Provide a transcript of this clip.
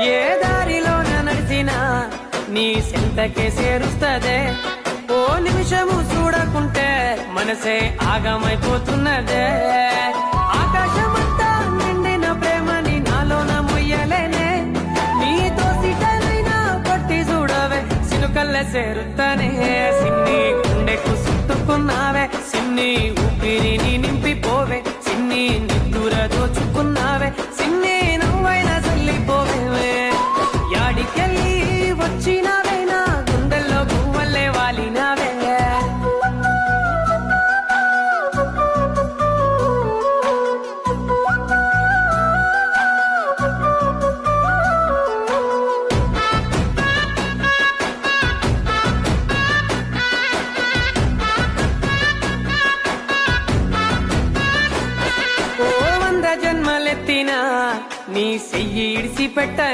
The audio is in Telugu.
ఏ దారిలోన నడిచినా నీ సెంతకే చేరుస్తదే, ఓ నిమిషము చూడకుంటే మనసే ఆగమైపోతున్నదే. ఆకాశమంతా నిండిన ప్రేమని నాలోన ముయ్యలేనే, నీతో సిటనైనా పట్టి చూడవే సినుకల్ల చేరుతానే. సిన్ని గుండెకు చుట్టుకున్నావే, సిన్ని ఊపిరిని నింపిపోవే, సిన్ని నిద్దుర దోచుకున్నావే, సిన్ని నువ్వైనా చల్లిపోవే. యాడికెళ్ళి వచ్చినావే నా గుండెల్లో గువ్వల్లే వాలినావే. ఓ 100 జన్మలెత్తినా నీ చెయ్యి ఇడిసి పెట్టనే.